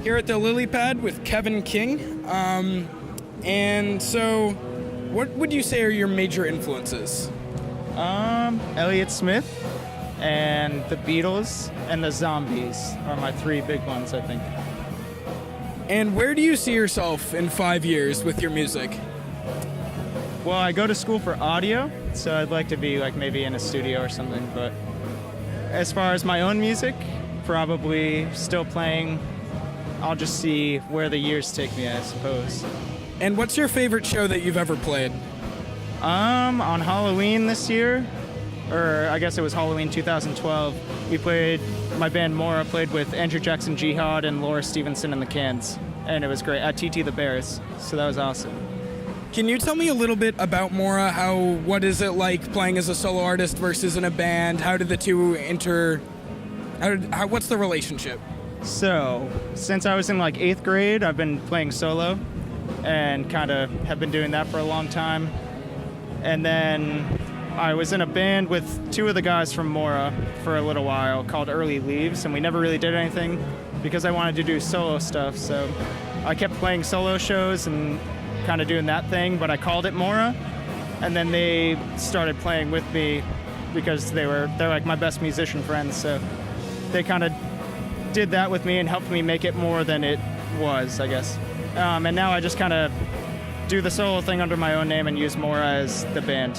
here at the Lilypad with Kevin King. And so, what would you say are your major influences? Elliott Smith and the Beatles and the Zombies are my three big ones, I think. And where do you see yourself in 5 years with your music? Well, I go to school for audio, so I'd like to be like maybe in a studio or something, but as far as my own music, probably still playing. I'll just see where the years take me, I suppose. And what's your favorite show that you've ever played? On Halloween this year, or I guess it was Halloween 2012, my band Maura played with Andrew Jackson Jihad and Laura Stevenson and the Cans, and it was great, at TT the Bears, so that was awesome. Can you tell me a little bit about Maura? What is it like playing as a solo artist versus in a band? How did the two what's the relationship? So, since I was in like 8th grade, I've been playing solo and kind of have been doing that for a long time. And then I was in a band with two of the guys from Maura for a little while called Early Leaves, and we never really did anything because I wanted to do solo stuff. So I kept playing solo shows and kind of doing that thing, but I called it Maura. And then they started playing with me because they're like my best musician friends. So they kind of did that with me and helped me make it more than it was, I guess. And now I just kind of do the solo thing under my own name and use Maura as the band.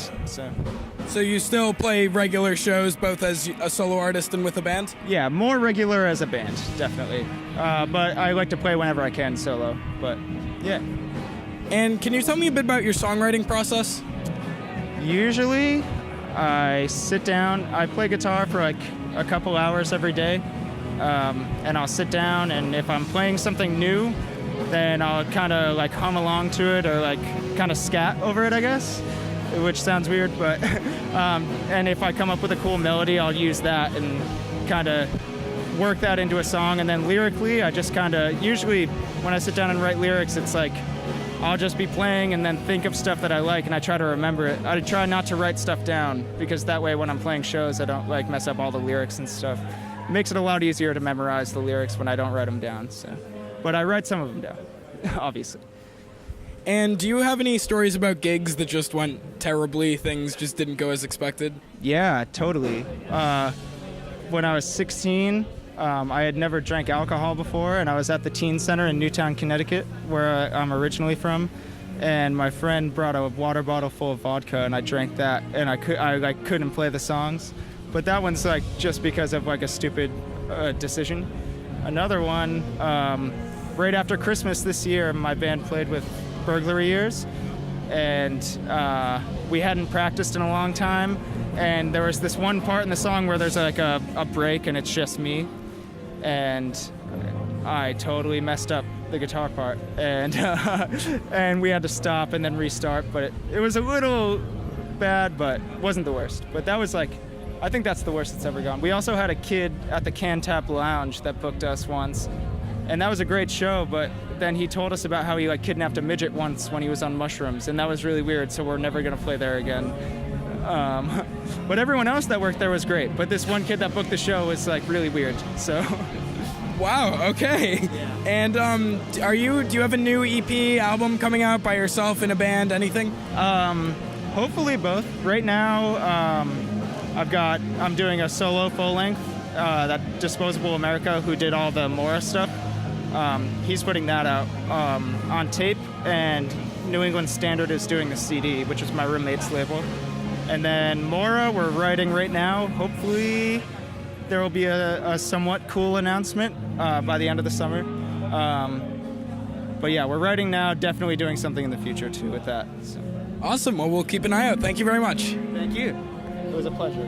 So you still play regular shows both as a solo artist and with a band? Yeah, more regular as a band, definitely. But I like to play whenever I can solo, but yeah. And can you tell me a bit about your songwriting process? Usually, I sit down, I play guitar for like a couple hours every day, and I'll sit down, and if I'm playing something new, then I'll kind of like hum along to it or like kind of scat over it, I guess, which sounds weird, but and if I come up with a cool melody, I'll use that and kind of work that into a song. And then lyrically, I just kind of, usually when I sit down and write lyrics, it's like I'll just be playing and then think of stuff that I like, and I try to remember it. I try not to write stuff down because that way when I'm playing shows, I don't like mess up all the lyrics and stuff. It makes it a lot easier to memorize the lyrics when I don't write them down. But I write some of them down, obviously. And do you have any stories about gigs that just went terribly, things just didn't go as expected? Yeah, totally. When I was 16, I had never drank alcohol before, and I was at the Teen Center in Newtown, Connecticut, where I'm originally from, and my friend brought a water bottle full of vodka, and I drank that, and I couldn't play the songs. But that one's like just because of like a stupid decision. Another one, right after Christmas this year, my band played with Burglary Years, and we hadn't practiced in a long time, and there was this one part in the song where there's like a break and it's just me, and I totally messed up the guitar part, and and we had to stop and then restart, but it was a little bad, but wasn't the worst. But that was like, I think that's the worst it's ever gone. We also had a kid at the Can Tap Lounge that booked us once, and that was a great show, but then he told us about how he like kidnapped a midget once when he was on mushrooms, and that was really weird, so we're never gonna play there again. But everyone else that worked there was great, but this one kid that booked the show was like really weird, so. Wow, okay. Yeah. And do you have a new EP album coming out by yourself in a band, anything? Hopefully both. Right now, I'm doing a solo full length, that Disposable America, who did all the Maura stuff. He's putting that out on tape, and New England Standard is doing the CD, which is my roommate's label. And then Maura, we're writing right now. Hopefully there will be a somewhat cool announcement by the end of the summer. But yeah, we're writing now, definitely doing something in the future too with that. So. Awesome. Well, we'll keep an eye out. Thank you very much. Thank you. It was a pleasure.